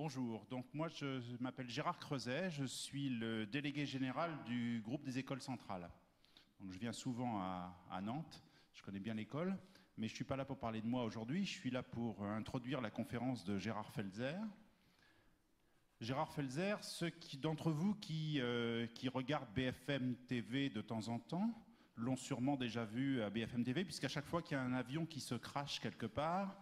Bonjour, donc moi je m'appelle Gérard Creuset, je suis le délégué général du groupe des écoles centrales. Donc je viens souvent à Nantes, je connais bien l'école, mais je ne suis pas là pour parler de moi aujourd'hui, je suis là pour introduire la conférence de Gérard Felzer. Gérard Felzer, ceux d'entre vous qui regardent BFM TV de temps en temps, l'ont sûrement déjà vu à BFM TV, puisqu'à chaque fois qu'il y a un avion qui se crache quelque part,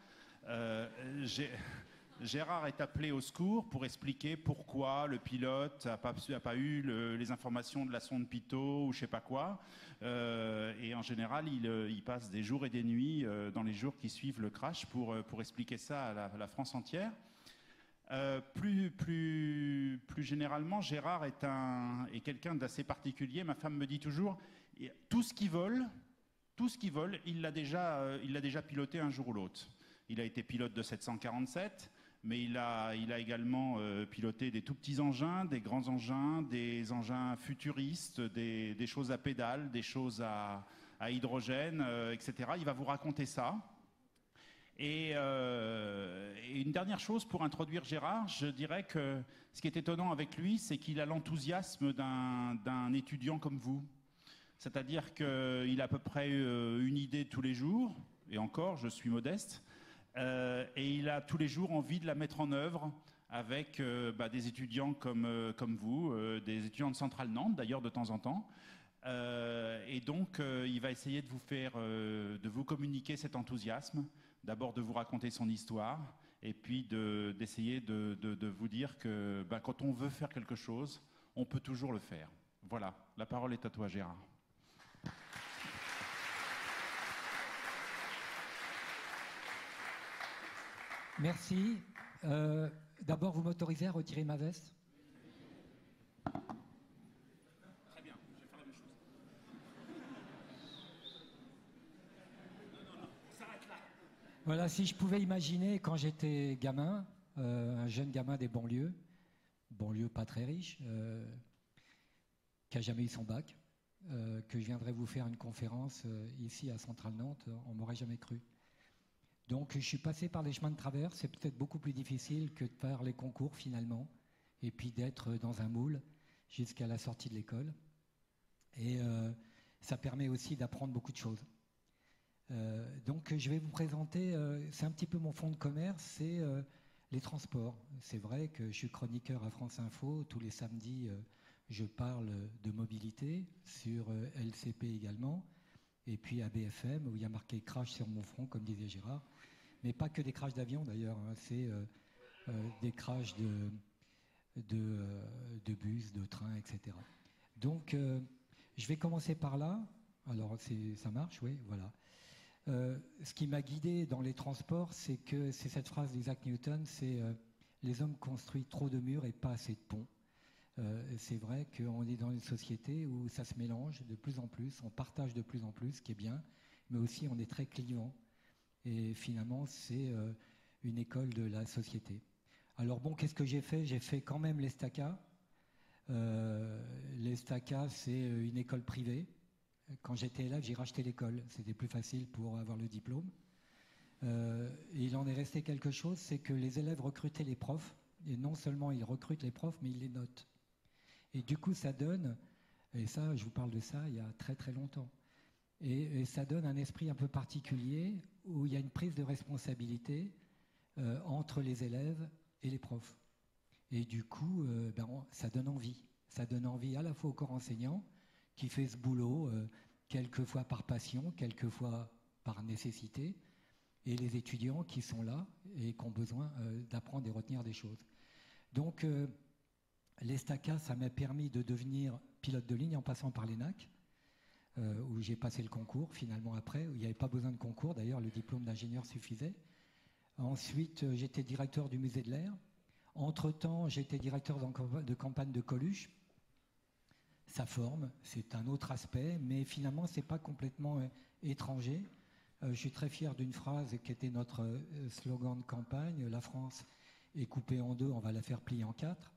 Gérard est appelé au secours pour expliquer pourquoi le pilote n'a pas eu les informations de la sonde Pitot ou je sais pas quoi. Et en général, il passe des jours et des nuits dans les jours qui suivent le crash pour expliquer ça à la France entière. Plus généralement, Gérard est quelqu'un d'assez particulier. Ma femme me dit toujours, tout ce qui vole, il l'a déjà piloté un jour ou l'autre. Il a été pilote de 747, mais il a également piloté des tout petits engins, des grands engins, des engins futuristes, des choses à pédales, des choses à hydrogène, etc. Il va vous raconter ça. Et une dernière chose pour introduire Gérard, je dirais que ce qui est étonnant avec lui, c'est qu'il a l'enthousiasme d'un étudiant comme vous. C'est-à-dire qu'il a à peu près une idée tous les jours, et encore, je suis modeste, et il a tous les jours envie de la mettre en œuvre avec des étudiants comme vous, des étudiants de Centrale Nantes d'ailleurs de temps en temps. Et donc, il va essayer de vous communiquer cet enthousiasme, d'abord de vous raconter son histoire, et puis d'essayer de vous dire que quand on veut faire quelque chose, on peut toujours le faire. Voilà, la parole est à toi, Gérard. Merci. D'abord, vous m'autorisez à retirer ma veste ? Très bien, je vais faire la même chose. Non, on s'arrête là. Voilà, si je pouvais imaginer quand j'étais gamin, un jeune gamin des banlieues pas très riche, qui n'a jamais eu son bac, que je viendrais vous faire une conférence ici à Centrale Nantes, on m'aurait jamais cru. Donc je suis passé par les chemins de travers, c'est peut-être beaucoup plus difficile que de faire les concours finalement, et puis d'être dans un moule jusqu'à la sortie de l'école. Et ça permet aussi d'apprendre beaucoup de choses. Donc je vais vous présenter, c'est un petit peu mon fonds de commerce, c'est les transports. C'est vrai que je suis chroniqueur à France Info, tous les samedis je parle de mobilité, sur LCP également, et puis à BFM où il y a marqué crash sur mon front, comme disait Gérard. Mais pas que des crashs d'avion d'ailleurs, hein, c'est des crashs de bus, de trains, etc. Donc je vais commencer par là. Alors ça marche, oui, voilà. Ce qui m'a guidé dans les transports, c'est cette phrase d'Isaac Newton, c'est les hommes construisent trop de murs et pas assez de ponts. C'est vrai qu'on est dans une société où ça se mélange de plus en plus, on partage de plus en plus, ce qui est bien, mais aussi on est très clivant. Et finalement, c'est une école de la société. Alors bon, qu'est-ce que j'ai fait ? J'ai fait quand même l'ESTACA. L'ESTACA, c'est une école privée. Quand j'étais élève, j'ai racheté l'école. C'était plus facile pour avoir le diplôme. Et il en est resté quelque chose, c'est que les élèves recrutaient les profs. Et non seulement ils recrutent les profs, mais ils les notent. Et du coup, ça donne, et ça, je vous parle de ça il y a très très longtemps, et ça donne un esprit un peu particulier où il y a une prise de responsabilité entre les élèves et les profs. Et du coup, ça donne envie. Ça donne envie à la fois au corps enseignant qui fait ce boulot, quelquefois par passion, quelquefois par nécessité, et les étudiants qui sont là et qui ont besoin d'apprendre et retenir des choses. Donc, l'ESTACA, ça m'a permis de devenir pilote de ligne en passant par l'ENAC, où j'ai passé le concours finalement après, où il n'y avait pas besoin de concours, d'ailleurs le diplôme d'ingénieur suffisait. Ensuite, j'étais directeur du musée de l'air. Entre-temps, j'étais directeur de campagne de Coluche. Ça forme, c'est un autre aspect, mais finalement, ce n'est pas complètement étranger. Je suis très fier d'une phrase qui était notre slogan de campagne, la France est coupée en deux, on va la faire plier en quatre.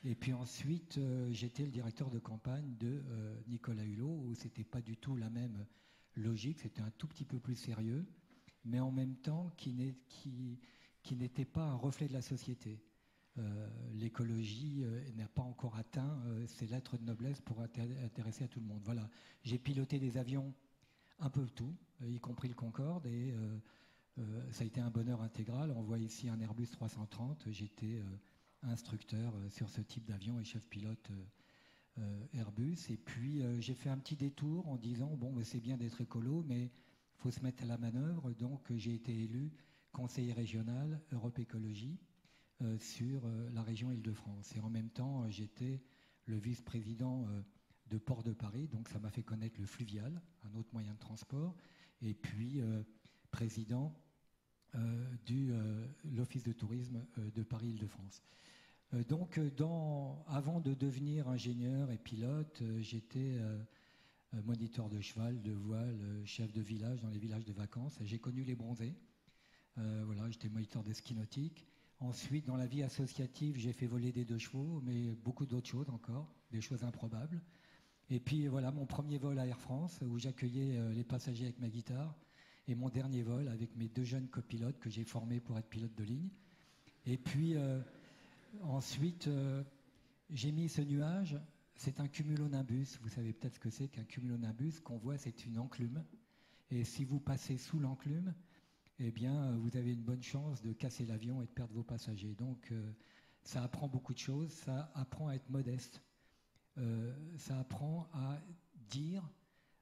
Et puis ensuite, j'étais le directeur de campagne de Nicolas Hulot, où ce n'était pas du tout la même logique, c'était un tout petit peu plus sérieux, mais en même temps qui n'était pas un reflet de la société. l'écologie n'a pas encore atteint ses lettres de noblesse pour intéresser à tout le monde. Voilà, j'ai piloté des avions un peu tout, y compris le Concorde, et ça a été un bonheur intégral. On voit ici un Airbus 330, j'étais instructeur sur ce type d'avion et chef pilote Airbus. Et puis j'ai fait un petit détour en disant, bon, c'est bien d'être écolo, mais il faut se mettre à la manœuvre. Donc j'ai été élu conseiller régional Europe Écologie sur la région Île-de-France. Et en même temps, j'étais le vice-président de Port de Paris, donc ça m'a fait connaître le fluvial, un autre moyen de transport, et puis président de l'Office de tourisme de Paris-Île-de-France. Avant de devenir ingénieur et pilote, j'étais moniteur de cheval, de voile, chef de village dans les villages de vacances. J'ai connu les bronzés. Voilà, j'étais moniteur de ski nautique. Ensuite, dans la vie associative, j'ai fait voler des 2 chevaux, mais beaucoup d'autres choses encore, des choses improbables. Et puis voilà, mon premier vol à Air France, où j'accueillais les passagers avec ma guitare, et mon dernier vol avec mes 2 jeunes copilotes que j'ai formés pour être pilote de ligne. Et puis ensuite, j'ai mis ce nuage, c'est un cumulonimbus. Vous savez peut-être ce que c'est qu'un cumulonimbus, qu'on voit, c'est une enclume. Et si vous passez sous l'enclume, eh bien, vous avez une bonne chance de casser l'avion et de perdre vos passagers. Donc, ça apprend beaucoup de choses. Ça apprend à être modeste. Ça apprend à dire,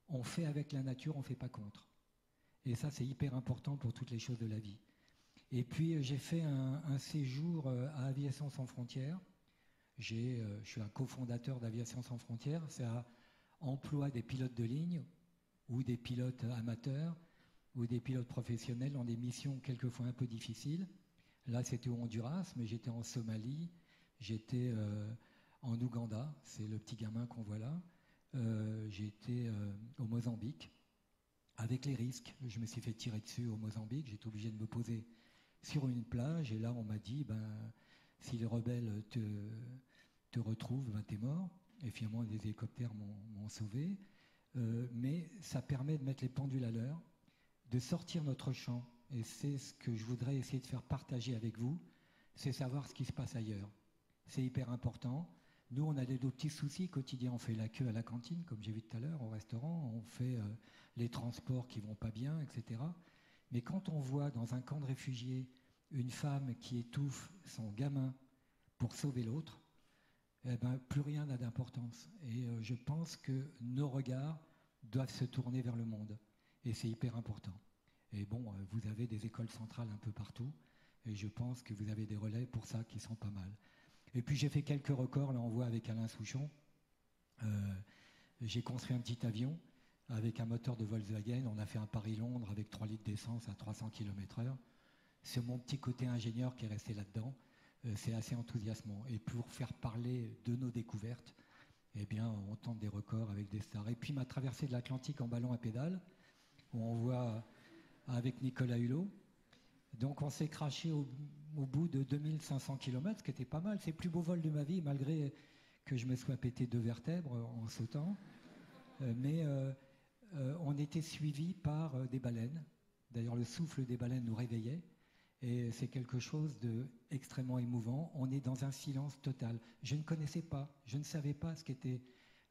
on fait avec la nature, on ne fait pas contre. Et ça, c'est hyper important pour toutes les choses de la vie. Et puis, j'ai fait un séjour à Aviation Sans Frontières. Je suis un cofondateur d'Aviation Sans Frontières. Ça emploie des pilotes de ligne ou des pilotes amateurs ou des pilotes professionnels dans des missions quelquefois un peu difficiles. Là, c'était au Honduras, mais j'étais en Somalie, j'étais en Ouganda, c'est le petit gamin qu'on voit là. J'étais au Mozambique, avec les risques. Je me suis fait tirer dessus au Mozambique, j'étais obligé de me poser sur une plage, et là, on m'a dit, si les rebelles te retrouvent, t'es mort. Et finalement, des hélicoptères m'ont sauvé. Mais ça permet de mettre les pendules à l'heure, de sortir notre champ, et c'est ce que je voudrais essayer de faire partager avec vous, c'est savoir ce qui se passe ailleurs. C'est hyper important. Nous, on a des petits soucis quotidiens. On fait la queue à la cantine, comme j'ai vu tout à l'heure, au restaurant. On fait les transports qui vont pas bien, etc. Mais quand on voit dans un camp de réfugiés une femme qui étouffe son gamin pour sauver l'autre, eh ben, plus rien n'a d'importance. Et je pense que nos regards doivent se tourner vers le monde. Et c'est hyper important. Et bon, vous avez des écoles centrales un peu partout, et je pense que vous avez des relais pour ça qui sont pas mal. Et puis j'ai fait quelques records, là on voit avec Alain Souchon. J'ai construit un petit avion avec un moteur de Volkswagen. On a fait un Paris-Londres avec 3 litres d'essence à 300 km/h. C'est mon petit côté ingénieur qui est resté là-dedans. C'est assez enthousiasmant. Et pour faire parler de nos découvertes, eh bien, on tente des records avec des stars. Et puis ma traversée de l'Atlantique en ballon à pédale, où on voit avec Nicolas Hulot. Donc on s'est craché au bout de 2500 km, ce qui était pas mal. C'est le plus beau vol de ma vie, malgré que je me sois pété 2 vertèbres en sautant. Mais on était suivis par des baleines. D'ailleurs, le souffle des baleines nous réveillait. Et c'est quelque chose d'extrêmement émouvant. On est dans un silence total. Je ne connaissais pas, je ne savais pas ce qu'était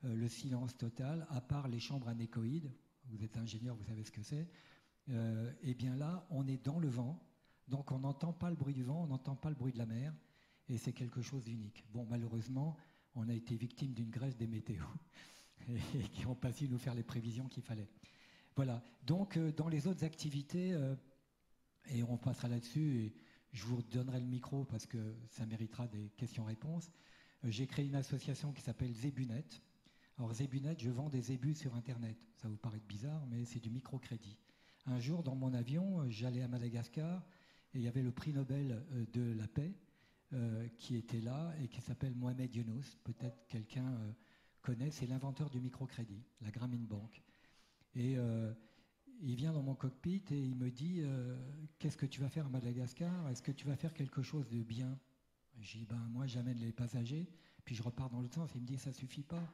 le silence total, à part les chambres anéchoïdes. Vous êtes ingénieur, vous savez ce que c'est. Et bien là, on est dans le vent, donc on n'entend pas le bruit du vent, on n'entend pas le bruit de la mer, et c'est quelque chose d'unique. Bon, malheureusement, on a été victime d'une grève des météos, et qui n'ont pas su nous faire les prévisions qu'il fallait. Voilà, donc dans les autres activités, et on passera là-dessus, et je vous donnerai le micro parce que ça méritera des questions-réponses, j'ai créé une association qui s'appelle Zébunet. Alors Zébunet, je vends des zébus sur Internet. Ça vous paraît bizarre, mais c'est du microcrédit. Un jour, dans mon avion, j'allais à Madagascar et il y avait le prix Nobel de la paix qui était là et qui s'appelle Mohamed Younous. Peut-être quelqu'un connaît, c'est l'inventeur du microcrédit, la Grameen Bank. Et il vient dans mon cockpit et il me dit qu'est-ce que tu vas faire à Madagascar? Est-ce que tu vas faire quelque chose de bien? J'ai dit moi j'amène les passagers, puis je repars dans l'autre sens. Il me dit ça suffit pas.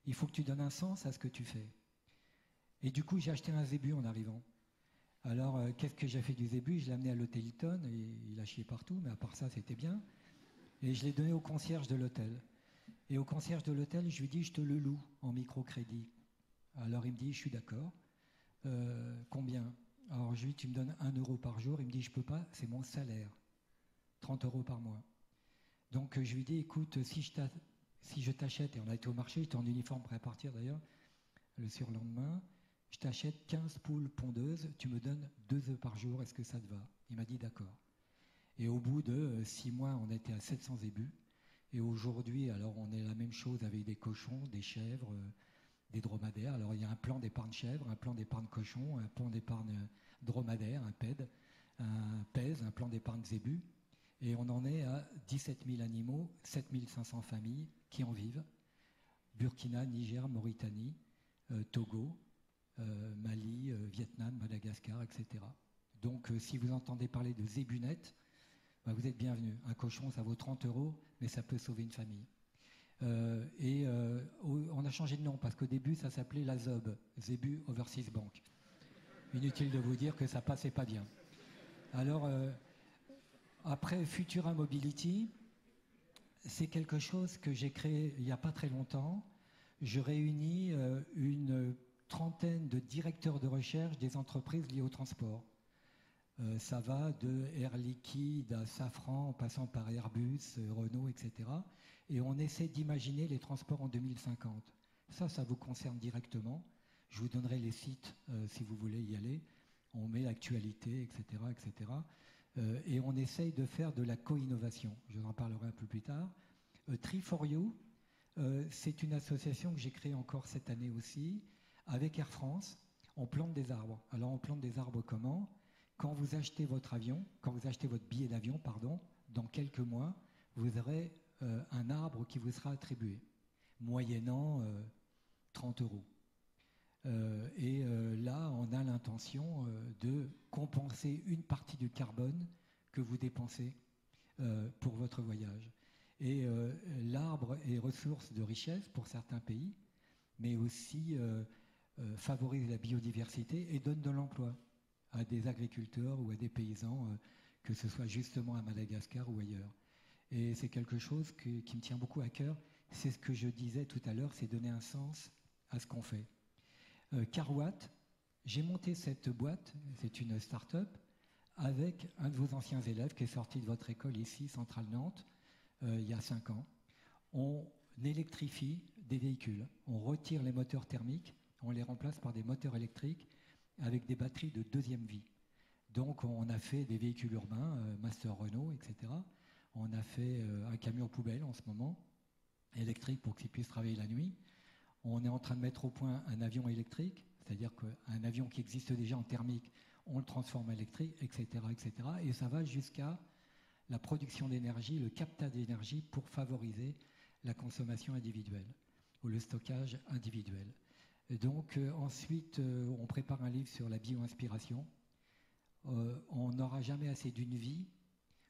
Il faut que tu donnes un sens à ce que tu fais. Et du coup, j'ai acheté un zébu en arrivant. Alors, qu'est-ce que j'ai fait du zébu? Je l'ai amené à l'hôtel Hilton et il a chié partout, mais à part ça, c'était bien. Et je l'ai donné au concierge de l'hôtel. Et au concierge de l'hôtel, je lui dis, je te le loue en microcrédit. Alors il me dit, je suis d'accord. Combien? Alors je lui dis, tu me donnes 1 euro par jour. Il me dit, je peux pas, c'est mon salaire. 30 euros par mois. Donc je lui dis, écoute, si je t'achète, et on a été au marché, j'étais en uniforme prêt à partir d'ailleurs, le surlendemain, je t'achète 15 poules pondeuses, tu me donnes 2 œufs par jour, est-ce que ça te va? Il m'a dit d'accord. Et au bout de 6 mois, on était à 700 zébus. Et aujourd'hui, alors on est la même chose avec des cochons, des chèvres, des dromadaires. Alors il y a un plan d'épargne chèvre, un plan d'épargne cochon, un plan d'épargne dromadaire, un PED, un PES, un plan d'épargne zébu. Et on en est à 17 000 animaux, 7 500 familles qui en vivent. Burkina, Niger, Mauritanie, Togo, Mali, Vietnam, Madagascar, etc. Donc si vous entendez parler de Zébunet, bah, vous êtes bienvenus. Un cochon, ça vaut 30 euros, mais ça peut sauver une famille. On a changé de nom parce qu'au début, ça s'appelait la ZOB, Zébu Overseas Bank. Inutile de vous dire que ça passait pas bien. Alors, après Futura Mobility, c'est quelque chose que j'ai créé il n'y a pas très longtemps. Je réunis une trentaine de directeurs de recherche des entreprises liées au transport. Ça va de Air Liquide à Safran, en passant par Airbus, Renault, etc. Et on essaie d'imaginer les transports en 2050. Ça vous concerne directement. Je vous donnerai les sites si vous voulez y aller. On met l'actualité, etc., etc. Et on essaye de faire de la co-innovation. Je vous en parlerai un peu plus tard. Tree4You, c'est une association que j'ai créée encore cette année aussi. Avec Air France, on plante des arbres. Alors on plante des arbres comment? Quand vous achetez votre avion, quand vous achetez votre billet d'avion, pardon, dans quelques mois, vous aurez un arbre qui vous sera attribué, moyennant 30 euros. Là, on a l'intention de compenser une partie du carbone que vous dépensez pour votre voyage. Et l'arbre est ressource de richesse pour certains pays, mais aussi favorise la biodiversité et donne de l'emploi à des agriculteurs ou à des paysans, que ce soit justement à Madagascar ou ailleurs. Et c'est quelque chose qui me tient beaucoup à cœur. C'est ce que je disais tout à l'heure, c'est donner un sens à ce qu'on fait. Carwatt, j'ai monté cette boîte, c'est une start-up, avec un de vos anciens élèves qui est sorti de votre école ici, Centrale Nantes, il y a 5 ans. On électrifie des véhicules, on retire les moteurs thermiques, on les remplace par des moteurs électriques avec des batteries de deuxième vie. Donc on a fait des véhicules urbains, Master Renault, etc. On a fait un camion poubelle en ce moment, électrique pour qu'il puisse travailler la nuit. On est en train de mettre au point un avion électrique, c'est-à-dire qu'un avion qui existe déjà en thermique, on le transforme en électrique, etc., etc. Et ça va jusqu'à la production d'énergie, le captage d'énergie pour favoriser la consommation individuelle ou le stockage individuel. Et donc ensuite, on prépare un livre sur la bio-inspiration. On n'aura jamais assez d'une vie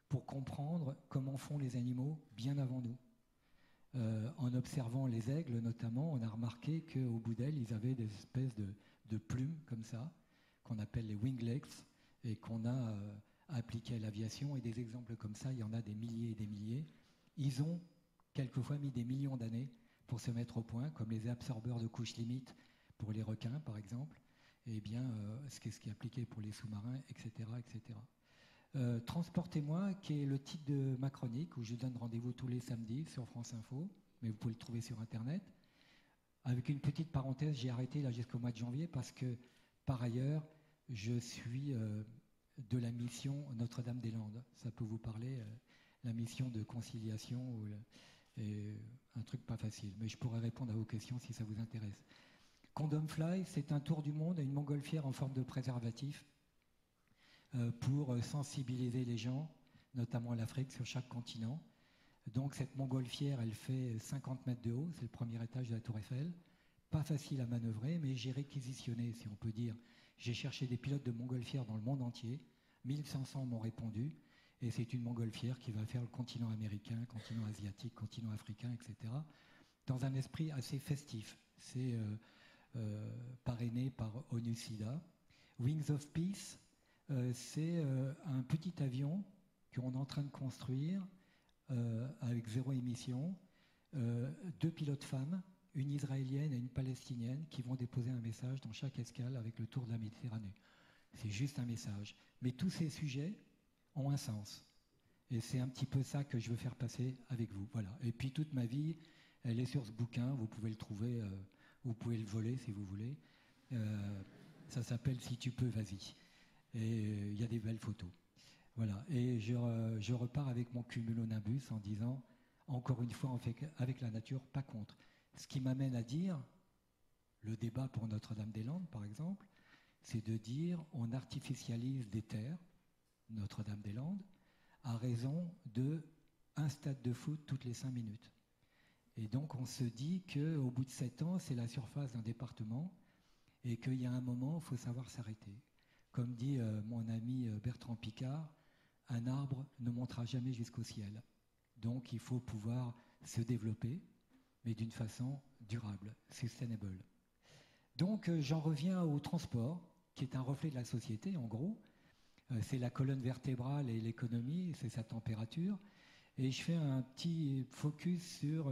pour comprendre comment font les animaux bien avant nous. En observant les aigles notamment, on a remarqué qu'au bout d'elles, ils avaient des espèces de plumes comme ça, qu'on appelle les winglets, et qu'on a appliqué à l'aviation. Et des exemples comme ça, il y en a des milliers et des milliers. Ils ont quelquefois mis des millions d'années pour se mettre au point, comme les absorbeurs de couches limites pour les requins, par exemple, et bien ce qui est appliqué pour les sous-marins, etc., etc. Transportez-moi, qui est le titre de ma chronique, où je donne rendez-vous tous les samedis sur France Info, mais vous pouvez le trouver sur Internet. Avec une petite parenthèse, j'ai arrêté là jusqu'au mois de janvier parce que, par ailleurs, je suis de la mission Notre-Dame-des-Landes. Ça peut vous parler, la mission de conciliation, un truc pas facile. Mais je pourrais répondre à vos questions si ça vous intéresse. Condom Fly, c'est un tour du monde à une montgolfière en forme de préservatif pour sensibiliser les gens, notamment l'Afrique, sur chaque continent. Donc cette montgolfière, elle fait 50 mètres de haut, c'est le premier étage de la Tour Eiffel. Pas facile à manœuvrer, mais j'ai réquisitionné, si on peut dire. J'ai cherché des pilotes de montgolfière dans le monde entier. 1500 m'ont répondu. Et c'est une montgolfière qui va faire le continent américain, continent asiatique, continent africain, etc. Dans un esprit assez festif. C'est parrainé par ONU-SIDA. Wings of Peace, c'est un petit avion qu'on est en train de construire avec 0 émission, 2 pilotes femmes, une israélienne et une palestinienne, qui vont déposer un message dans chaque escale avec le tour de la Méditerranée. C'est juste un message. Mais tous ces sujets ont un sens. Et c'est un petit peu ça que je veux faire passer avec vous. Voilà. Et puis toute ma vie, elle est sur ce bouquin. Vous pouvez le trouver, vous pouvez le voler si vous voulez. Ça s'appelle « Si tu peux, vas-y ». Et il y a des belles photos. Voilà. Et je repars avec mon cumulonimbus en disant, encore une fois, on fait avec la nature, pas contre. Ce qui m'amène à dire, le débat pour Notre-Dame-des-Landes, par exemple, c'est de dire on artificialise des terres, Notre-Dame-des-Landes, à raison de un stade de foot toutes les 5 minutes. Et donc on se dit qu'au bout de 7 ans, c'est la surface d'un département et qu'il y a un moment, il faut savoir s'arrêter. Comme dit mon ami Bertrand Piccard, un arbre ne montera jamais jusqu'au ciel. Donc il faut pouvoir se développer, mais d'une façon durable, sustainable. Donc j'en reviens au transport, qui est un reflet de la société, en gros. C'est la colonne vertébrale et l'économie, c'est sa température. Et je fais un petit focus sur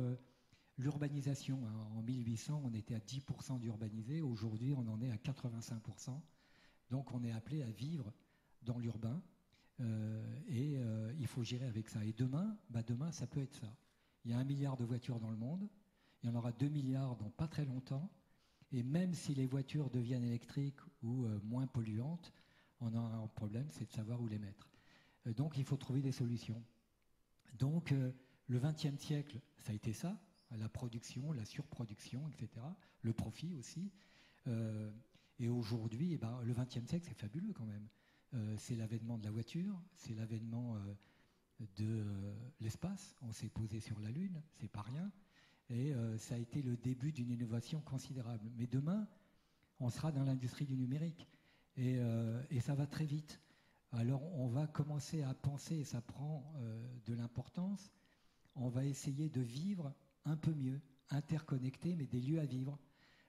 l'urbanisation. En 1800, on était à 10% d'urbanisés. Aujourd'hui, on en est à 85%. Donc on est appelé à vivre dans l'urbain. Et il faut gérer avec ça. Et demain, demain, ça peut être ça. Il y a 1 milliard de voitures dans le monde. Il y en aura 2 milliards dans pas très longtemps. Et même si les voitures deviennent électriques ou moins polluantes, on a un problème, c'est de savoir où les mettre. Donc il faut trouver des solutions. Donc le XXe siècle, ça a été ça, la production, la surproduction, etc. Le profit aussi. Et aujourd'hui, le XXe siècle, c'est fabuleux quand même. C'est l'avènement de la voiture, c'est l'avènement de l'espace. On s'est posé sur la Lune, c'est pas rien. Et ça a été le début d'une innovation considérable. Mais demain, on sera dans l'industrie du numérique. Et ça va très vite. Alors on va commencer à penser, et ça prend de l'importance, on va essayer de vivre un peu mieux, interconnecté, mais des lieux à vivre.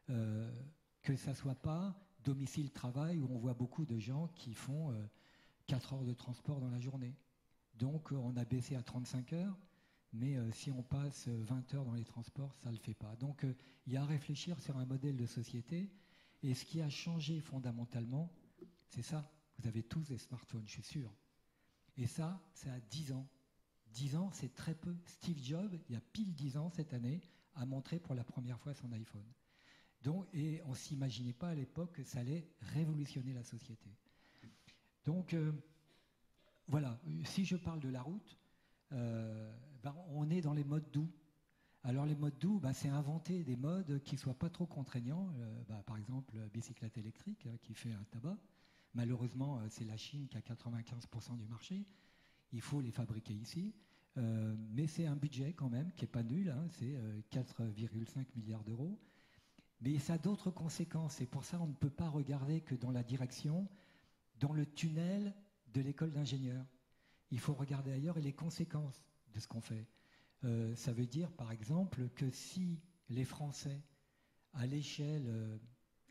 Que ça ne soit pas domicile-travail, où on voit beaucoup de gens qui font 4 heures de transport dans la journée. Donc on a baissé à 35 heures, mais si on passe 20 heures dans les transports, ça ne le fait pas. Donc il y a à réfléchir sur un modèle de société. Et ce qui a changé fondamentalement, c'est ça. Vous avez tous des smartphones, je suis sûr. Et ça, c'est à 10 ans. 10 ans, c'est très peu. Steve Jobs, il y a pile 10 ans cette année, a montré pour la première fois son iPhone. Donc, et on ne s'imaginait pas à l'époque que ça allait révolutionner la société. Donc, voilà. Si je parle de la route, on est dans les modes doux. Alors les modes doux, c'est inventer des modes qui ne soient pas trop contraignants. Par exemple, bicyclette électrique qui fait un tabac. Malheureusement, c'est la Chine qui a 95% du marché. Il faut les fabriquer ici. Mais c'est un budget quand même qui n'est pas nul. C'est 4,5 milliards d'euros. Mais ça a d'autres conséquences. Et pour ça, on ne peut pas regarder que dans la direction, dans le tunnel de l'école d'ingénieurs. Il faut regarder ailleurs et les conséquences de ce qu'on fait. Ça veut dire, par exemple, que si les Français, à l'échelle,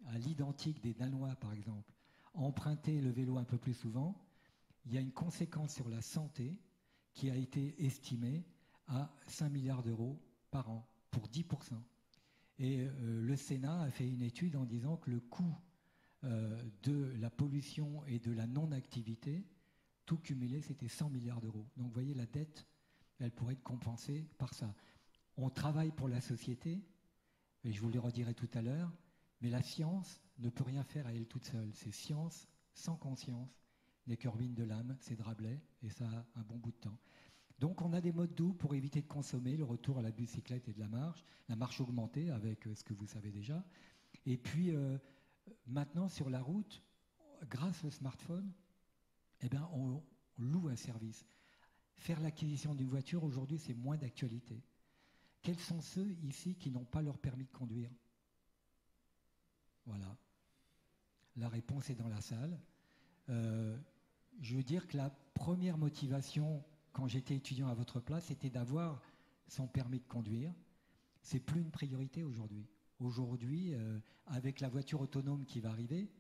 à l'identique des Danois, par exemple, empruntaient le vélo un peu plus souvent, il y a une conséquence sur la santé qui a été estimée à 5 milliards d'euros par an, pour 10%. Et le Sénat a fait une étude en disant que le coût de la pollution et de la non-activité, tout cumulé, c'était 100 milliards d'euros. Donc vous voyez, la dette, elle pourrait être compensée par ça. On travaille pour la société, et je vous le redirai tout à l'heure, mais la science ne peut rien faire à elle toute seule. C'est science sans conscience, n'est que ruine de l'âme, c'est de Rabelais, et ça a un bon bout de temps. Donc on a des modes doux pour éviter de consommer, le retour à la bicyclette et de la marche augmentée avec ce que vous savez déjà. Et puis maintenant sur la route, grâce au smartphone, on loue un service. Faire l'acquisition d'une voiture, aujourd'hui, c'est moins d'actualité. Quels sont ceux ici qui n'ont pas leur permis de conduire? Voilà. La réponse est dans la salle. Je veux dire que la première motivation, quand j'étais étudiant à votre place, c'était d'avoir son permis de conduire. C'est plus une priorité aujourd'hui. Aujourd'hui, avec la voiture autonome qui va arriver,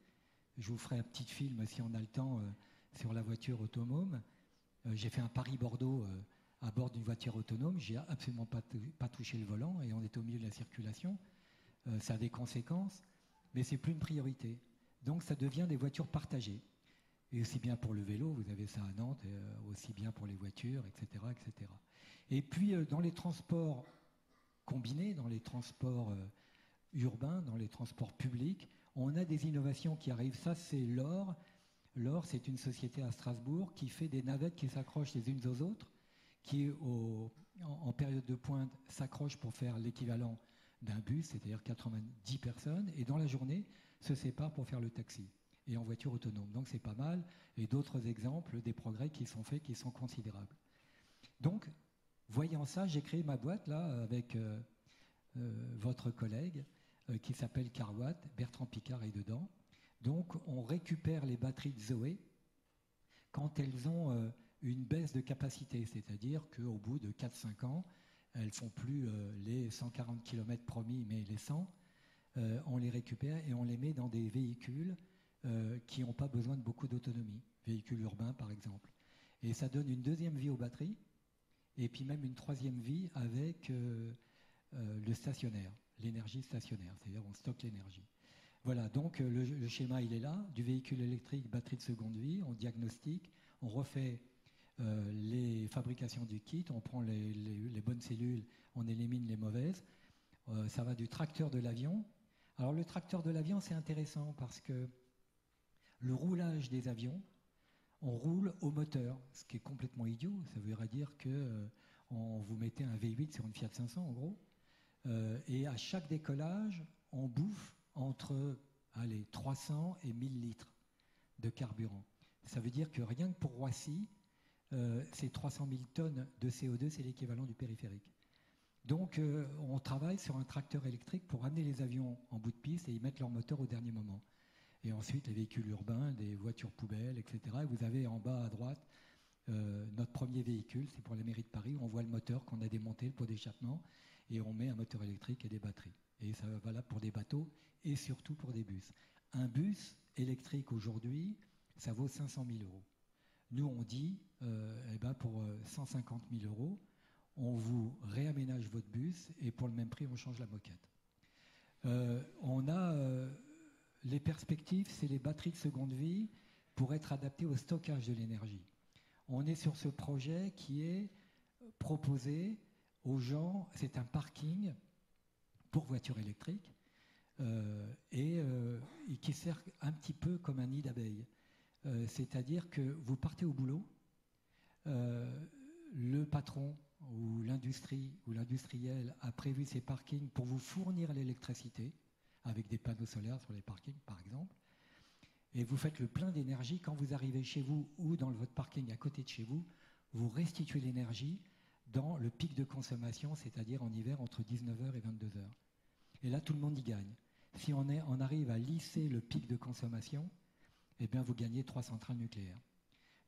je vous ferai un petit film si on a le temps sur la voiture autonome. J'ai fait un Paris-Bordeaux à bord d'une voiture autonome, j'ai absolument pas touché le volant et on est au milieu de la circulation. Ça a des conséquences, mais c'est plus une priorité. Donc ça devient des voitures partagées. Et aussi bien pour le vélo, vous avez ça à Nantes, aussi bien pour les voitures, etc. etc. Et puis dans les transports combinés, dans les transports urbains, dans les transports publics, on a des innovations qui arrivent. Ça, c'est l'OR. L'OR, c'est une société à Strasbourg qui fait des navettes qui s'accrochent les unes aux autres, qui, en période de pointe, s'accrochent pour faire l'équivalent d'un bus, c'est-à-dire 90 personnes, et dans la journée, se séparent pour faire le taxi, et en voiture autonome. Donc c'est pas mal, et d'autres exemples des progrès qui sont faits, qui sont considérables. Donc, voyant ça, j'ai créé ma boîte, là, avec votre collègue, qui s'appelle Carwatt, Bertrand Piccard est dedans. Donc, on récupère les batteries de Zoé quand elles ont une baisse de capacité, c'est-à-dire qu'au bout de 4-5 ans, elles ne font plus les 140 km promis, mais les 100. On les récupère et on les met dans des véhicules qui n'ont pas besoin de beaucoup d'autonomie, véhicules urbains par exemple. Et ça donne une deuxième vie aux batteries, et puis même une troisième vie avec le stationnaire, l'énergie stationnaire, c'est-à-dire on stocke l'énergie. Voilà, donc le schéma il est là, du véhicule électrique, batterie de seconde vie, on diagnostique, on refait les fabrications du kit, on prend les bonnes cellules, on élimine les mauvaises. Ça va du tracteur de l'avion. Alors le tracteur de l'avion, c'est intéressant parce que le roulage des avions, on roule au moteur, ce qui est complètement idiot. Ça voudrait dire que vous mettez un V8 sur une Fiat 500 en gros, et à chaque décollage, on bouffe entre 300 et 1000 litres de carburant. Ça veut dire que rien que pour Roissy, c'est 300 000 tonnes de CO2, c'est l'équivalent du périphérique. Donc on travaille sur un tracteur électrique pour amener les avions en bout de piste et y mettre leur moteur au dernier moment. Et ensuite les véhicules urbains, des voitures poubelles, etc. Et vous avez en bas à droite notre premier véhicule, c'est pour la mairie de Paris, on voit le moteur qu'on a démonté, le pot d'échappement, et on met un moteur électrique et des batteries. Et ça va valable pour des bateaux et surtout pour des bus. Un bus électrique aujourd'hui, ça vaut 500 000 €. Nous, on dit, pour 150 000 €, on vous réaménage votre bus et pour le même prix, on change la moquette. On a les perspectives, c'est les batteries de seconde vie pour être adaptées au stockage de l'énergie. On est sur ce projet qui est proposé aux gens, c'est un parking pour voitures électriques et qui sert un petit peu comme un nid d'abeilles. C'est-à-dire que vous partez au boulot, le patron ou l'industrie ou l'industriel a prévu ces parkings pour vous fournir l'électricité avec des panneaux solaires sur les parkings par exemple, et vous faites le plein d'énergie. Quand vous arrivez chez vous ou dans votre parking à côté de chez vous, vous restituez l'énergie dans le pic de consommation, c'est-à-dire en hiver entre 19h et 22h. Et là, tout le monde y gagne. Si on arrive à lisser le pic de consommation, eh bien, vous gagnez 3 centrales nucléaires.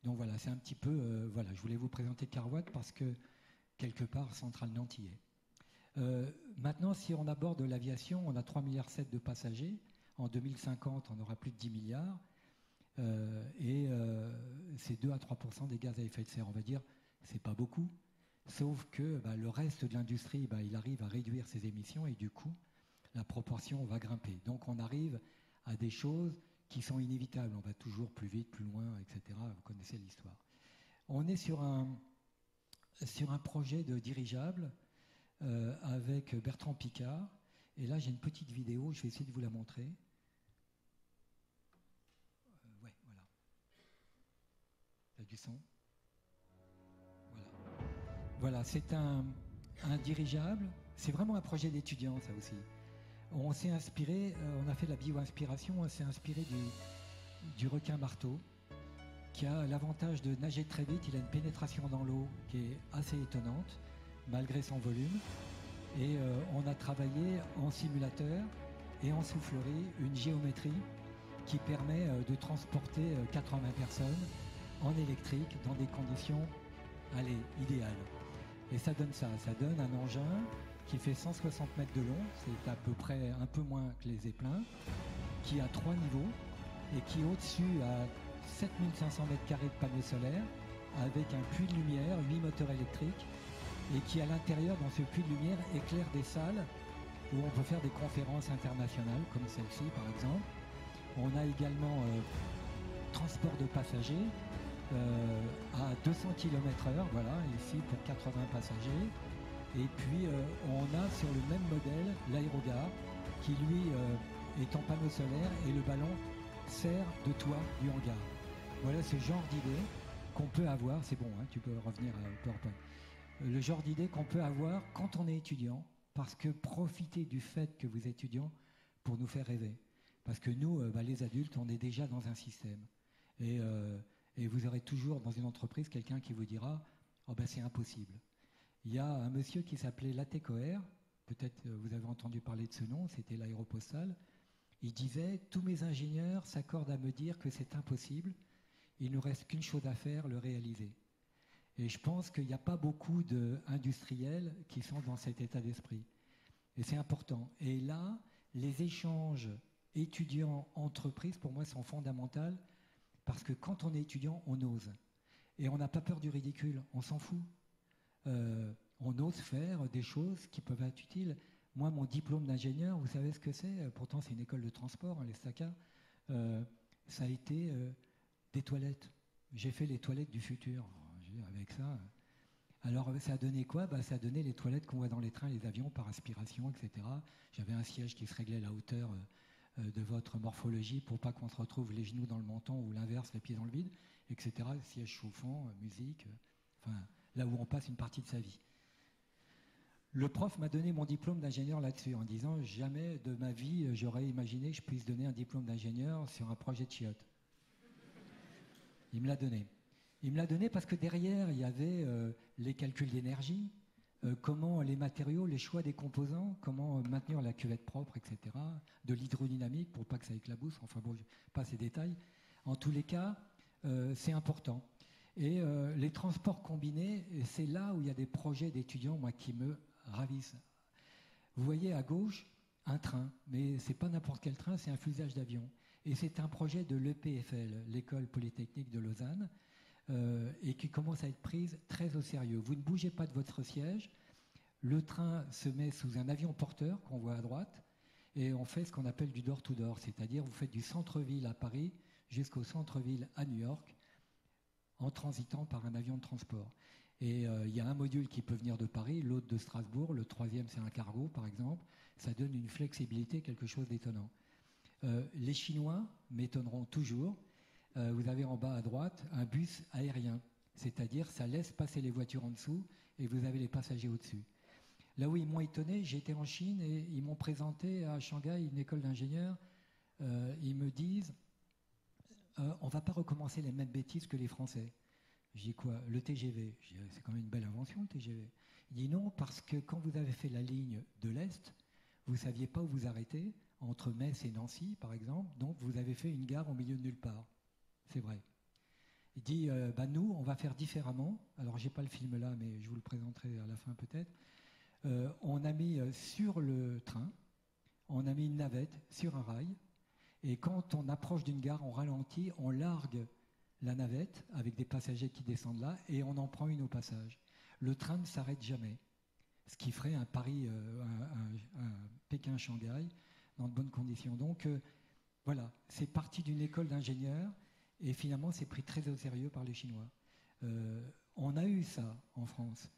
Donc voilà, c'est un petit peu... voilà, je voulais vous présenter Carwatt parce que, quelque part, centrale Nantillais. Maintenant, si on aborde l'aviation, on a 3,7 milliards de passagers. En 2050, on aura plus de 10 milliards. C'est 2 à 3% des gaz à effet de serre. On va dire, c'est pas beaucoup. Sauf que le reste de l'industrie, il arrive à réduire ses émissions et du coup, la proportion va grimper. Donc on arrive à des choses qui sont inévitables. On va toujours plus vite, plus loin, etc. Vous connaissez l'histoire. On est sur un projet de dirigeable avec Bertrand Piccard. Et là, j'ai une petite vidéo, je vais essayer de vous la montrer. Ouais, voilà. Il y a du son. Voilà, c'est un dirigeable. C'est vraiment un projet d'étudiant, ça aussi. On s'est inspiré, on a fait la bio-inspiration, on s'est inspiré du requin marteau, qui a l'avantage de nager très vite. Il a une pénétration dans l'eau qui est assez étonnante, malgré son volume. Et on a travaillé en simulateur et en soufflerie une géométrie qui permet de transporter 80 personnes en électrique dans des conditions, idéales. Et ça donne ça donne un engin qui fait 160 mètres de long, c'est à peu près un peu moins que les Zeppelins, qui a 3 niveaux et qui au-dessus a 7500 mètres carrés de panneaux solaires avec un puits de lumière, 8 moteurs électriques, et qui à l'intérieur, dans ce puits de lumière, éclaire des salles où on peut faire des conférences internationales, comme celle-ci par exemple. On a également transport de passagers à 200 km/h, voilà, ici pour 80 passagers. Et puis on a sur le même modèle l'aérogare qui lui est en panneau solaire et le ballon sert de toit du hangar. Voilà ce genre d'idée qu'on peut avoir, c'est bon, hein, tu peux revenir à PowerPoint. Le genre d'idée qu'on peut avoir quand on est étudiant, parce que profitez du fait que vous êtes étudiant pour nous faire rêver. Parce que nous, les adultes, on est déjà dans un système. Et vous aurez toujours dans une entreprise quelqu'un qui vous dira « Oh ben c'est impossible ». Il y a un monsieur qui s'appelait Latécoère, peut-être vous avez entendu parler de ce nom, c'était l'aéropostale. Il disait « Tous mes ingénieurs s'accordent à me dire que c'est impossible, il ne nous reste qu'une chose à faire, le réaliser ». Et je pense qu'il n'y a pas beaucoup d'industriels qui sont dans cet état d'esprit. Et c'est important. Et là, les échanges étudiants-entreprises, pour moi, sont fondamentaux parce que quand on est étudiant, on ose. Et on n'a pas peur du ridicule, on s'en fout. On ose faire des choses qui peuvent être utiles. Moi, mon diplôme d'ingénieur, vous savez ce que c'est? Pourtant, c'est une école de transport, hein, les STACA. Ça a été des toilettes. J'ai fait les toilettes du futur. Avec ça. Alors, ça a donné quoi? Ça a donné les toilettes qu'on voit dans les trains, les avions, par aspiration, etc. J'avais un siège qui se réglait à la hauteur de votre morphologie pour pas qu'on se retrouve les genoux dans le menton ou l'inverse, les pieds dans le vide, etc. Siège chauffant, musique, enfin, là où on passe une partie de sa vie. Le prof m'a donné mon diplôme d'ingénieur là-dessus, en disant jamais de ma vie j'aurais imaginé que je puisse donner un diplôme d'ingénieur sur un projet de chiottes. Il me l'a donné. Il me l'a donné parce que derrière, il y avait les calculs d'énergie, comment les matériaux, les choix des composants, comment maintenir la cuvette propre, etc., de l'hydrodynamique pour pas que ça éclabousse, enfin bon, pas ces détails. En tous les cas, c'est important. Et les transports combinés, c'est là où il y a des projets d'étudiants, moi, qui me ravissent. Vous voyez à gauche, un train, mais c'est pas n'importe quel train, c'est un fuselage d'avion. Et c'est un projet de l'EPFL, l'École Polytechnique de Lausanne, et qui commence à être prise très au sérieux. Vous ne bougez pas de votre siège, le train se met sous un avion porteur qu'on voit à droite, et on fait ce qu'on appelle du door-to-door, c'est-à-dire vous faites du centre-ville à Paris jusqu'au centre-ville à New York, en transitant par un avion de transport. Et il y a un module qui peut venir de Paris, l'autre de Strasbourg, le troisième c'est un cargo par exemple, ça donne une flexibilité, quelque chose d'étonnant. Les Chinois m'étonneront toujours. Vous avez en bas à droite un bus aérien, c'est-à-dire ça laisse passer les voitures en dessous et vous avez les passagers au-dessus. Là où ils m'ont étonné, j'étais en Chine et ils m'ont présenté à Shanghai une école d'ingénieurs. Ils me disent on ne va pas recommencer les mêmes bêtises que les Français. Je dis quoi? Le TGV. Je dis, c'est quand même une belle invention le TGV. Il dit non, parce que quand vous avez fait la ligne de l'Est, vous ne saviez pas où vous arrêter, entre Metz et Nancy par exemple, donc vous avez fait une gare au milieu de nulle part. C'est vrai. Il dit, nous, on va faire différemment. Alors, j'ai pas le film là, mais je vous le présenterai à la fin peut-être. On a mis sur le train, on a mis une navette sur un rail, et quand on approche d'une gare, on ralentit, on largue la navette avec des passagers qui descendent là, et on en prend une au passage. Le train ne s'arrête jamais, ce qui ferait un Paris, un Pékin-Shanghai dans de bonnes conditions. Donc, voilà, c'est parti d'une école d'ingénieurs. Et finalement, c'est pris très au sérieux par les Chinois. On a eu ça en France.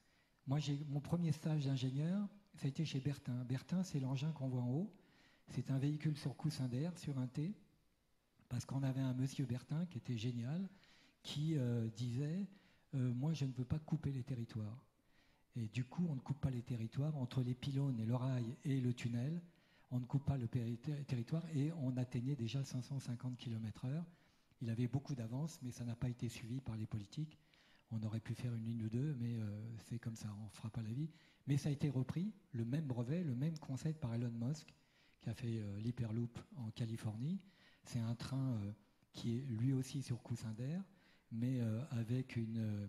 Moi, mon premier stage d'ingénieur, ça a été chez Bertin. Bertin, c'est l'engin qu'on voit en haut. C'est un véhicule sur coussin d'air, sur un T, parce qu'on avait un monsieur Bertin qui était génial, qui disait moi, je ne veux pas couper les territoires. Et du coup, on ne coupe pas les territoires entre les pylônes et le rail et le tunnel. On ne coupe pas le territoire et on atteignait déjà 550 km/h. Il avait beaucoup d'avance, mais ça n'a pas été suivi par les politiques. On aurait pu faire une ligne ou deux, mais c'est comme ça, on ne fera pas la vie. Mais ça a été repris, le même brevet, le même concept par Elon Musk, qui a fait l'Hyperloop en Californie. C'est un train qui est lui aussi sur coussin d'air, mais avec une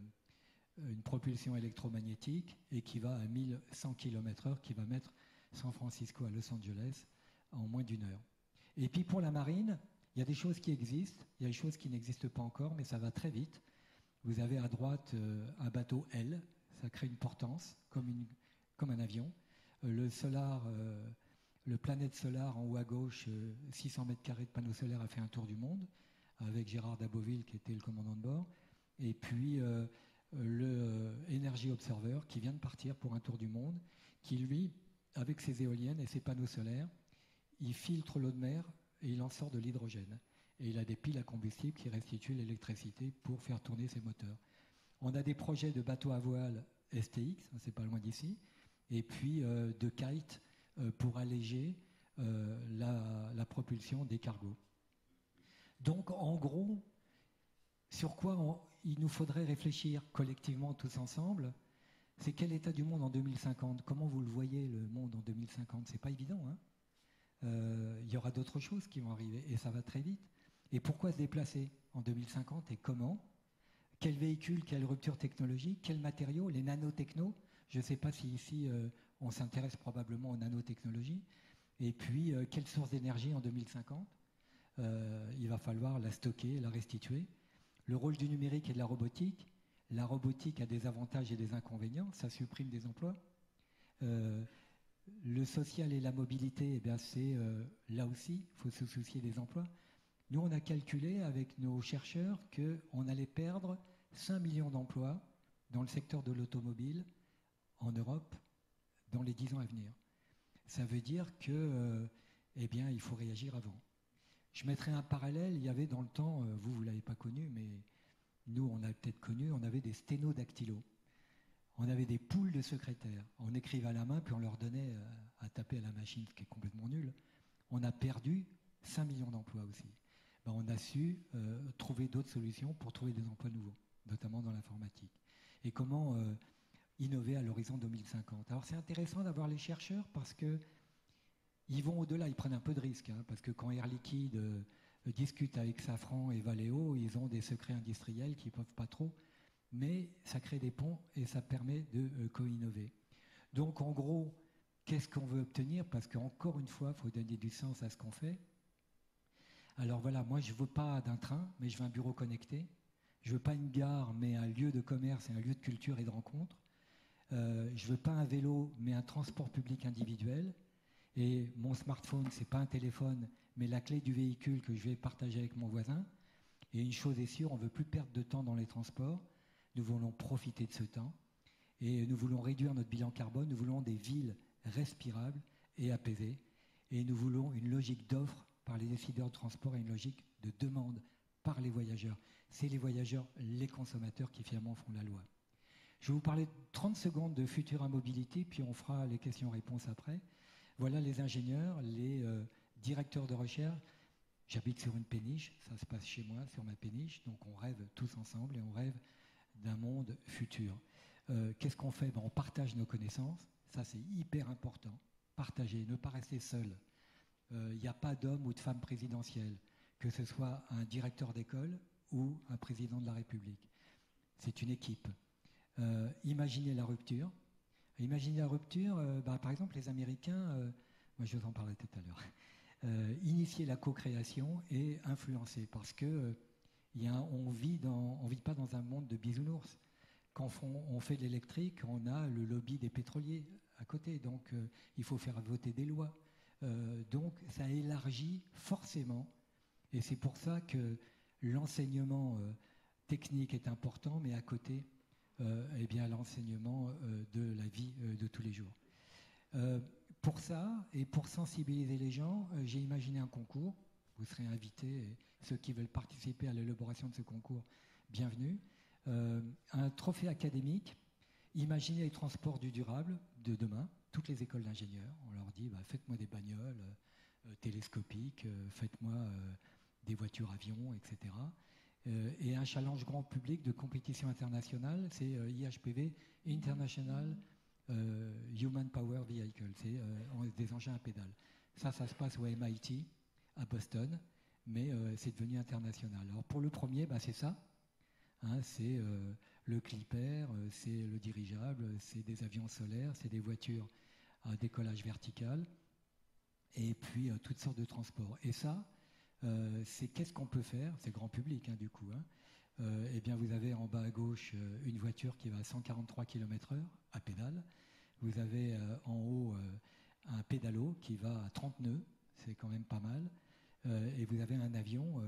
propulsion électromagnétique et qui va à 1100 km/h, qui va mettre San Francisco à Los Angeles en moins d'une heure. Et puis pour la marine, il y a des choses qui existent, il y a des choses qui n'existent pas encore, mais ça va très vite. Vous avez à droite un bateau L, ça crée une portance, comme un avion. Le Planète Solar en haut à gauche, 600 mètres carrés de panneaux solaires, a fait un tour du monde, avec Gérard Daboville qui était le commandant de bord. Et puis le Energy Observer qui vient de partir pour un tour du monde, qui lui, avec ses éoliennes et ses panneaux solaires, il filtre l'eau de mer et il en sort de l'hydrogène. Et il a des piles à combustible qui restituent l'électricité pour faire tourner ses moteurs. On a des projets de bateaux à voile STX, c'est pas loin d'ici, et puis de kite pour alléger la propulsion des cargos. Donc en gros, sur quoi il nous faudrait réfléchir collectivement tous ensemble, c'est quel état du monde en 2050 ? Comment vous le voyez, le monde en 2050 ? C'est pas évident, hein ? Il y aura d'autres choses qui vont arriver, et ça va très vite. Et pourquoi se déplacer en 2050 et comment ? Quel véhicule, quelle rupture technologique, quels matériaux, les nanotechnos ? Je ne sais pas si ici on s'intéresse probablement aux nanotechnologies. Et puis, quelle source d'énergie en 2050 ? Il va falloir la stocker, la restituer. Le rôle du numérique et de la robotique. La robotique a des avantages et des inconvénients. Ça supprime des emplois. Le social et la mobilité, eh bien, c'est là aussi, il faut se soucier des emplois. Nous, on a calculé avec nos chercheurs qu'on allait perdre 5 millions d'emplois dans le secteur de l'automobile en Europe dans les 10 ans à venir. Ça veut dire que, eh bien, il faut réagir avant. Je mettrai un parallèle. Il y avait dans le temps, vous ne l'avez pas connu, mais nous, on a peut-être connu, on avait des sténodactylos. On avait des poules de secrétaires. On écrivait à la main, puis on leur donnait à taper à la machine, ce qui est complètement nul. On a perdu 5 millions d'emplois aussi. Ben, on a su trouver d'autres solutions pour trouver des emplois nouveaux, notamment dans l'informatique. Et comment innover à l'horizon 2050. Alors c'est intéressant d'avoir les chercheurs parce qu'ils vont au-delà, ils prennent un peu de risques, hein, parce que quand Air Liquide discute avec Safran et Valeo, ils ont des secrets industriels qu'ils ne peuvent pas trop, mais ça crée des ponts et ça permet de co-innover. Donc en gros, qu'est-ce qu'on veut obtenir ? Parce qu'encore une fois, il faut donner du sens à ce qu'on fait. Alors voilà, moi je ne veux pas d'un train, mais je veux un bureau connecté. Je ne veux pas une gare, mais un lieu de commerce et un lieu de culture et de rencontre. Je ne veux pas un vélo, mais un transport public individuel. Et mon smartphone, ce n'est pas un téléphone, mais la clé du véhicule que je vais partager avec mon voisin. Et une chose est sûre, on ne veut plus perdre de temps dans les transports. Nous voulons profiter de ce temps. Et nous voulons réduire notre bilan carbone. Nous voulons des villes respirables et apaisées. Et nous voulons une logique d'offre par les décideurs de transport et une logique de demande par les voyageurs. C'est les voyageurs, les consommateurs qui finalement font la loi. Je vais vous parler 30 secondes de Futura Mobility, puis on fera les questions-réponses après. Voilà les ingénieurs, les directeurs de recherche. J'habite sur une péniche, ça se passe chez moi, sur ma péniche, donc on rêve tous ensemble et on rêve d'un monde futur. Qu'est-ce qu'on fait ? On partage nos connaissances, ça c'est hyper important. Partager, ne pas rester seul. Il n'y a pas d'homme ou de femme présidentielle, que ce soit un directeur d'école ou un président de la République. C'est une équipe. Imaginez la rupture. Imaginez la rupture, par exemple, les Américains, moi je vous en parlais tout à l'heure, initier la co-création et influencer, parce que on vit pas dans un monde de bisounours. Quand on fait de l'électrique, on a le lobby des pétroliers à côté, donc il faut faire voter des lois. Donc ça élargit forcément, et c'est pour ça que l'enseignement technique est important, mais à côté, eh bien, l'enseignement de la vie de tous les jours. Pour ça, et pour sensibiliser les gens, j'ai imaginé un concours. Vous serez invités, et ceux qui veulent participer à l'élaboration de ce concours, bienvenue. Un trophée académique. Imaginez les transports du durable de demain. Toutes les écoles d'ingénieurs, on leur dit faites-moi des bagnoles télescopiques, faites-moi des voitures-avions, etc. Et un challenge grand public de compétition internationale, c'est IHPV, International Human Power Vehicle, c'est des engins à pédales. Ça se passe au MIT, à Boston, mais c'est devenu international. Alors pour le premier, c'est ça, hein, c'est le Clipper, c'est le dirigeable, c'est des avions solaires, c'est des voitures à décollage vertical, et puis toutes sortes de transports. Et ça, c'est qu'est-ce qu'on peut faire, c'est grand public du coup, eh bien vous avez en bas à gauche une voiture qui va à 143 km/h à pédale. Vous avez en haut un pédalo qui va à 30 nœuds, c'est quand même pas mal. Et vous avez un avion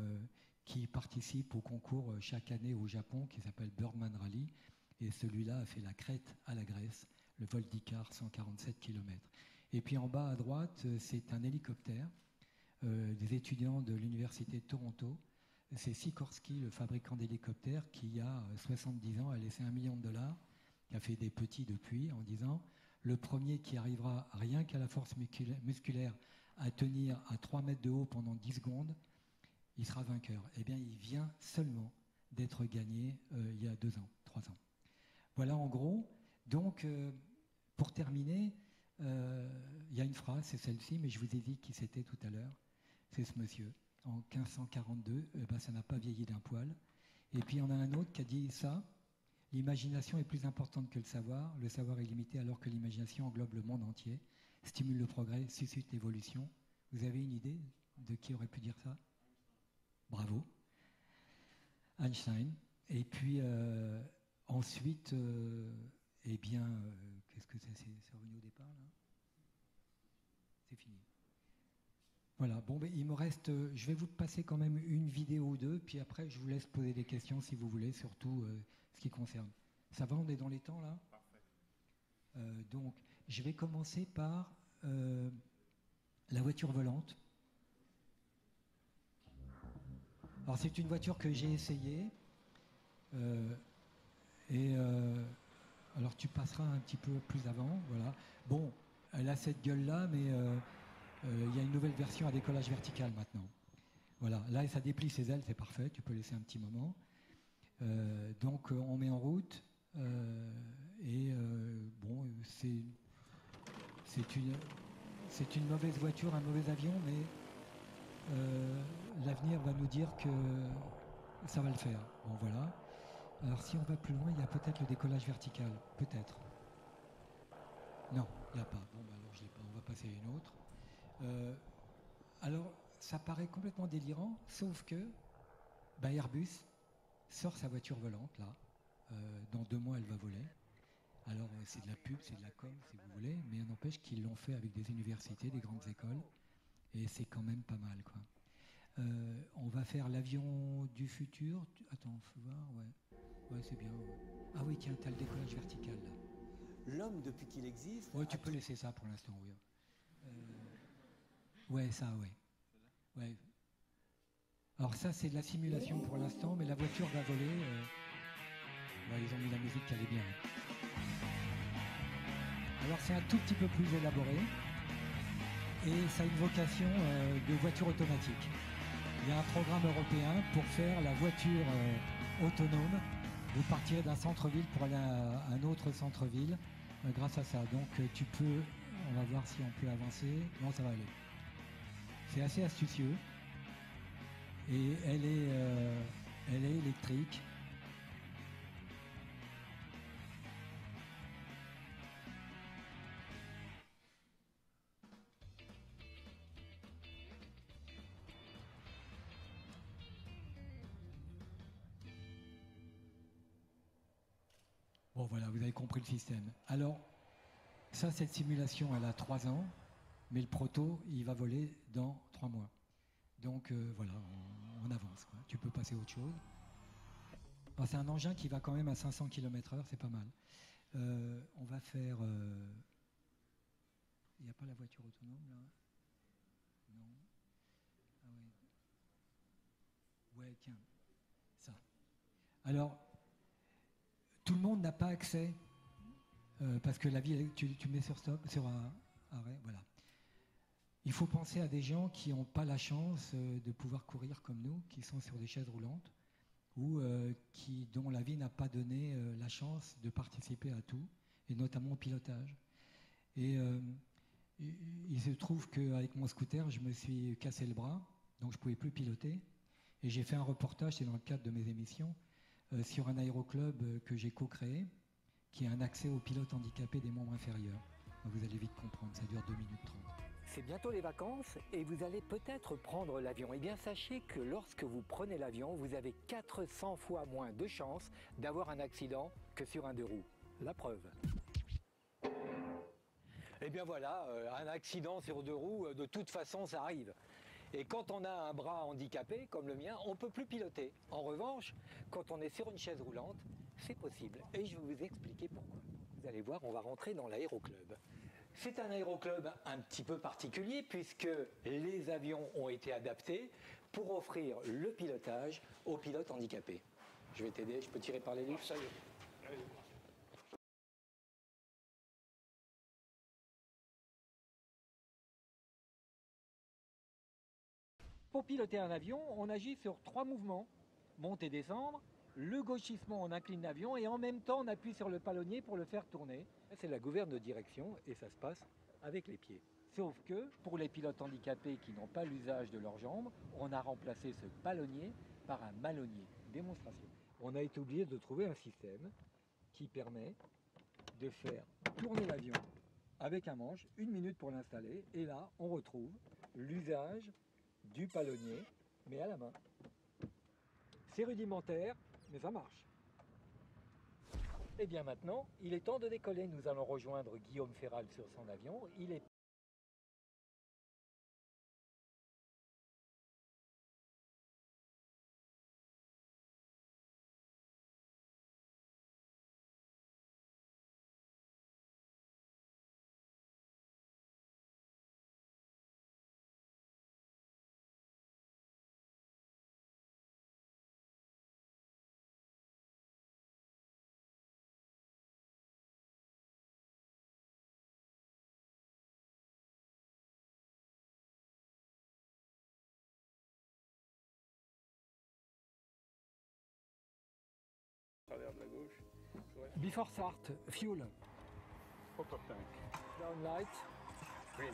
qui participe au concours chaque année au Japon qui s'appelle Birdman Rally. Et celui-là a fait la crête à la Grèce, le vol d'Icar, 147 km. Et puis en bas à droite, c'est un hélicoptère des étudiants de l'Université de Toronto. C'est Sikorsky, le fabricant d'hélicoptères, qui, il y a 70 ans, a laissé $1 million, qui a fait des petits depuis, en disant le premier qui arrivera rien qu'à la force musculaire à tenir à 3 mètres de haut pendant 10 secondes, il sera vainqueur. Eh bien, il vient seulement d'être gagné il y a 2 ans, 3 ans. Voilà en gros. Donc, pour terminer, il y a une phrase, c'est celle-ci, mais je vous ai dit qui c'était tout à l'heure. C'est ce monsieur. En 1542, ça n'a pas vieilli d'un poil. Et puis, il y en a un autre qui a dit ça. L'imagination est plus importante que le savoir est limité alors que l'imagination englobe le monde entier, stimule le progrès, suscite l'évolution. Vous avez une idée de qui aurait pu dire ça? Bravo. Einstein. Et puis ensuite, eh bien, qu'est-ce que c'est revenu au départ là? C'est fini. Voilà, bon, ben, il me reste, je vais vous passer quand même une vidéo ou deux, puis après je vous laisse poser des questions si vous voulez, surtout ce qui concerne. Ça va, on est dans les temps là? Parfait. Donc, je vais commencer par la voiture volante. Alors, c'est une voiture que j'ai essayée, alors tu passeras un petit peu plus avant, voilà. Bon, elle a cette gueule-là, mais il y a une nouvelle version à décollage vertical maintenant. Voilà, là ça déplie ses ailes, c'est parfait, tu peux laisser un petit moment. Donc on met en route bon, c'est une mauvaise voiture, un mauvais avion, mais l'avenir va nous dire que ça va le faire. Bon voilà. Alors si on va plus loin, il y a peut-être le décollage vertical, peut-être. Non, il n'y a pas. Bon, bah alors je l'ai pas. On va passer à une autre. Alors, ça paraît complètement délirant, sauf que Airbus sort sa voiture volante, là. Dans 2 mois, elle va voler. Alors, c'est de la pub, c'est de la com, si vous voulez, mais il n'empêche qu'ils l'ont fait avec des universités, des grandes écoles, et c'est quand même pas mal, quoi. On va faire l'avion du futur. Attends, faut voir, ouais. Ouais, c'est bien. Ouais. Ah oui, tiens, t'as le décollage vertical, là. L'homme, depuis qu'il existe... Ouais, tu peux laisser ça pour l'instant, oui. Ouais, ça, ouais. Ouais. Alors ça, c'est de la simulation pour l'instant, mais la voiture va voler. Ouais, ils ont mis la musique qui allait bien. Alors c'est un tout petit peu plus élaboré, et ça a une vocation de voiture automatique. Il y a un programme européen pour faire la voiture autonome. Vous partirez d'un centre-ville pour aller à un autre centre-ville grâce à ça. Donc tu peux, on va voir si on peut avancer. Non, ça va aller. C'est assez astucieux. Et elle est électrique. Bon voilà, vous avez compris le système. Alors, ça, cette simulation, elle a 3 ans, mais le proto, il va voler dans 3 mois. Donc voilà, on avance, quoi. Tu peux passer à autre chose. Alors, c'est un engin qui va quand même à 500 km/h, c'est pas mal. On va faire... Il n'y a pas la voiture autonome, là? Non. Ah ouais. Ouais, tiens, ça. Alors, tout le monde n'a pas accès, parce que la vie, tu mets sur stop, sur arrêt, voilà. Il faut penser à des gens qui n'ont pas la chance de pouvoir courir comme nous, qui sont sur des chaises roulantes, ou dont la vie n'a pas donné la chance de participer à tout, et notamment au pilotage. Et il se trouve qu'avec mon scooter, je me suis cassé le bras, donc je ne pouvais plus piloter. Et j'ai fait un reportage, c'est dans le cadre de mes émissions, sur un aéroclub que j'ai co-créé, qui a un accès aux pilotes handicapés des membres inférieurs. Donc vous allez vite comprendre, ça dure 2 minutes 30. C'est bientôt les vacances et vous allez peut-être prendre l'avion. Eh bien, sachez que lorsque vous prenez l'avion, vous avez 400 fois moins de chances d'avoir un accident que sur un deux roues. La preuve. Eh bien voilà, un accident sur deux roues, de toute façon, ça arrive. Et quand on a un bras handicapé, comme le mien, on ne peut plus piloter. En revanche, quand on est sur une chaise roulante, c'est possible. Et je vais vous expliquer pourquoi. Vous allez voir, on va rentrer dans l'aéroclub. C'est un aéroclub un petit peu particulier puisque les avions ont été adaptés pour offrir le pilotage aux pilotes handicapés. Je vais t'aider, je peux tirer par les livres, ça y est. Allez. Pour piloter un avion, on agit sur 3 mouvements. Monter, descendre, le gauchissement, on incline l'avion et en même temps on appuie sur le palonnier pour le faire tourner. C'est la gouverne de direction et ça se passe avec les pieds. Sauf que pour les pilotes handicapés qui n'ont pas l'usage de leurs jambes, on a remplacé ce palonnier par un malonnier. Démonstration. On a été obligé de trouver un système qui permet de faire tourner l'avion avec un manche, 1 minute pour l'installer, et là on retrouve l'usage du palonnier, mais à la main. C'est rudimentaire, mais ça marche. Et bien maintenant, il est temps de décoller. Nous allons rejoindre Guillaume Ferral sur son avion. Il est Travers de la gauche. Before start, fuel. Pop-up tank. Down light. Green.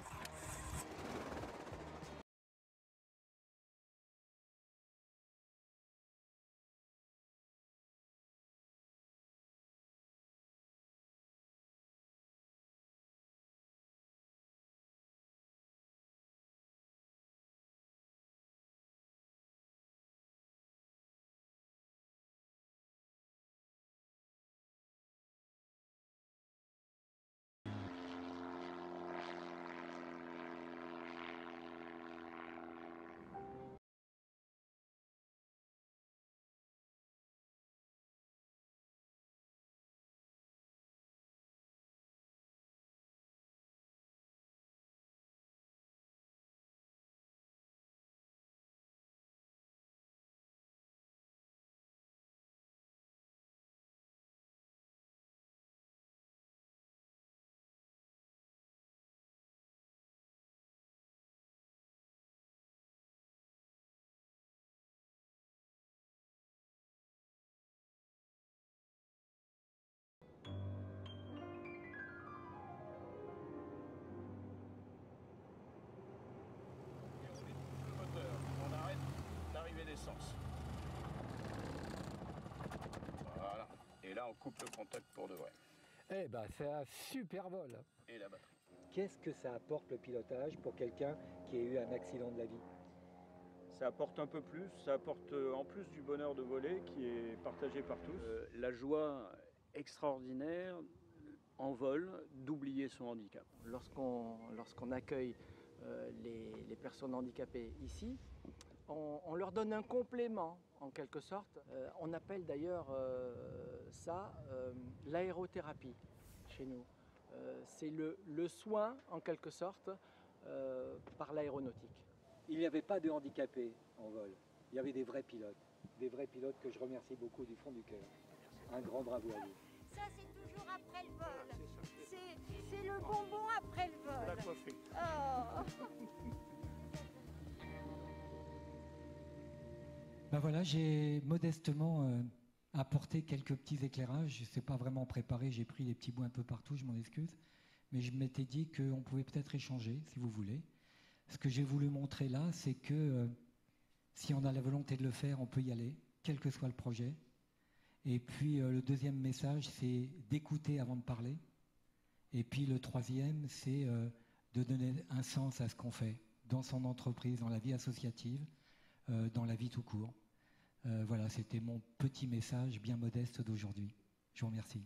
D'essence. Voilà. Et là, on coupe le contact pour de vrai. Eh ben, c'est un super vol. Et la batterie. Qu'est-ce que ça apporte le pilotage pour quelqu'un qui a eu un accident de la vie? Ça apporte un peu plus, ça apporte en plus du bonheur de voler qui est partagé par tous. La joie extraordinaire en vol d'oublier son handicap. Lorsqu'on accueille les personnes handicapées ici, on leur donne un complément en quelque sorte. On appelle d'ailleurs ça l'aérothérapie chez nous. C'est le soin en quelque sorte par l'aéronautique. Il n'y avait pas de handicapés en vol. Il y avait des vrais pilotes que je remercie beaucoup du fond du cœur. Un grand bravo à vous. Ça, c'est toujours après le vol. C'est le bonbon après le vol. La coiffée. Oh. Ben voilà, j'ai modestement apporté quelques petits éclairages. Je ne sais pas vraiment préparé, j'ai pris des petits bouts un peu partout, je m'en excuse. Mais je m'étais dit qu'on pouvait peut-être échanger, si vous voulez. Ce que j'ai voulu montrer là, c'est que si on a la volonté de le faire, on peut y aller, quel que soit le projet. Et puis le deuxième message, c'est d'écouter avant de parler. Et puis le troisième, c'est de donner un sens à ce qu'on fait dans son entreprise, dans la vie associative, dans la vie tout court. Voilà, c'était mon petit message bien modeste d'aujourd'hui. Je vous remercie.